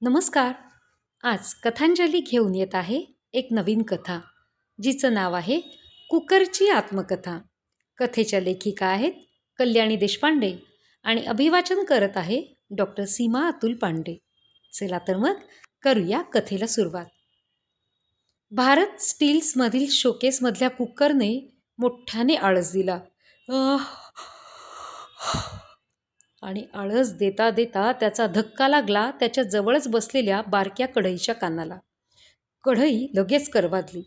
नमस्कार. आज कथांजली घेऊन येत आहे एक नवीन कथा, जिचं नाव आहे कुकरची आत्मकथा. कथेच्या लेखिका आहेत कल्याणी देशपांडे आणि अभिवाचन करत आहे डॉक्टर सीमा अतुल पांडे. चला तर मग करूया कथेला सुरुवात. भारत स्टील्समधील शोकेसमधल्या कुकरने मोठ्याने आळस दिला. आह! आणि आळस देता देता त्याचा धक्का लागला त्याच्या जवळच बसलेल्या बारक्या कढईच्या कानाला. कढई लगेच करवादली.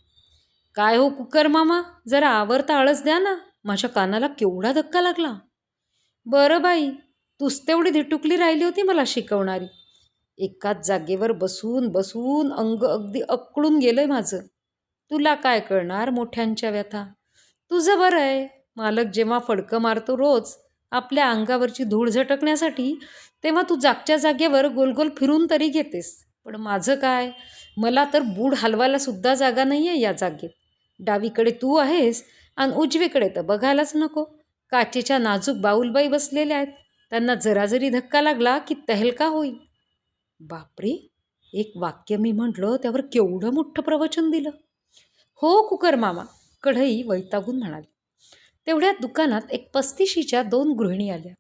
काय हो कुकर मामा, जरा आवर्ता आळस द्या ना, माझ्या कानाला केवढा धक्का लागला. बरं बाई, तूच तेवढी धिटुकली राहिली होती मला शिकवणारी. एकाच जागेवर बसून बसून अंग अगदी अक्कडून गेलंय माझं. तुला काय कळणार मोठ्यांच्या व्यथा. तुझं बरं आहे, मालक जेव्हा फडकं मारतो रोज आपल्या अंगावरची धूळ झटकण्यासाठी, तेव्हा तू जागच्या जागेवर गोलगोल फिरून तरी घेतेस. पण माझं काय, मला तर बूड हलवायला सुद्धा जागा नाही आहे या जागेत. डावीकडे तू आहेस आणि उजवीकडे तर बघायलाच नको. काचेच्या नाजूक बाऊलबाई बसलेल्या आहेत, त्यांना जरा जरी धक्का लागला की तहलका होईल. बापरे, एक वाक्य मी म्हटलं त्यावर केवढं मोठं प्रवचन दिलं. हो कुकर मामा, कढई वैतागून म्हणाली. तेवढ्यात दुकानात एक 35शीच्या 2 गृहिणी आल्या.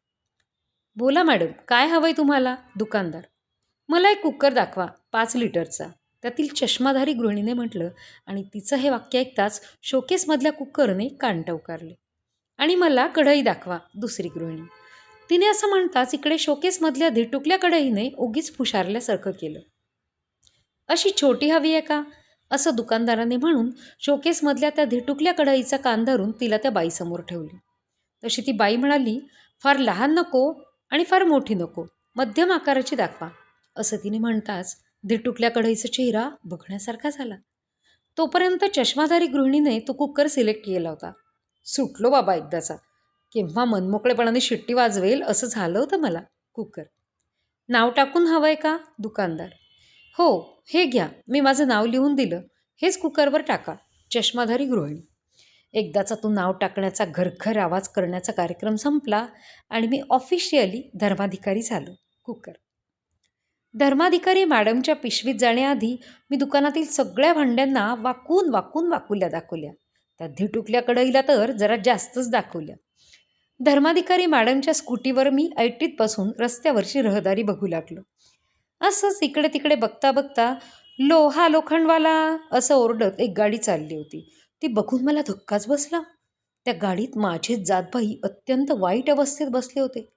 बोला मॅडम, काय हवंय तुम्हाला. दुकानदार. मला एक कुकर दाखवा 5 लिटरचा, त्यातील चष्माधारी गृहिणीने म्हटलं. आणि तिचं हे वाक्य ऐकताच शोकेसमधल्या कुकरने कान टवकारले. आणि मला कढई दाखवा, दुसरी गृहिणी. तिने असं म्हणताच इकडे शोकेसमधल्या धिटुकल्या कढईने उगीच फुशारल्यासारखं केलं. अशी छोटी हवी आहे का, असं दुकानदाराने म्हणून शोकेसमधल्या त्या धिटुकल्या कढईचा कान धरून तिला त्या बाईसमोर ठेवली. तशी ती बाई म्हणाली, फार लहान नको आणि फार मोठी नको, मध्यम आकाराची दाखवा. असं तिने म्हणताच धिटुकल्या कढईचा चेहरा बघण्यासारखा झाला. तोपर्यंत चष्माधारी गृहिणीने तो कुकर सिलेक्ट केला होता. सुटलो बाबा एकदाचा, केव्हा मनमोकळेपणाने शिट्टी वाजवेल असं झालं होतं मला. कुकर. नाव टाकून हवंय का. दुकानदार. हो, हे घ्या, मी माझं नाव लिहून दिलं, हेच कुकरवर टाका. चष्माधारी गृहिणी. एकदाचा तो नाव टाकण्याचा घरघर आवाज करण्याचा कार्यक्रम संपला आणि मी ऑफिशियली धर्माधिकारी झालो. कुकर. धर्माधिकारी मॅडमच्या पिशवीत जाण्याआधी मी दुकानातील सगळ्या भांड्यांना वाकून वाकून वाकुल्या दाखवल्या. त्या धिटुकल्या कढईला तर जरा जास्तच दाखवल्या. धर्माधिकारी मॅडमच्या स्कूटीवर मी ऐटीत बसून रस्त्यावरची रहदारी बघू लागलो. असंच इकडे तिकडे बघता बघता लोहा लोखंडवाला असं ओरडत एक गाडी चालली होती. ती बघून मला धक्काच बसला. त्या गाडीत माझे जातभाई अत्यंत वाईट अवस्थेत बसले होते.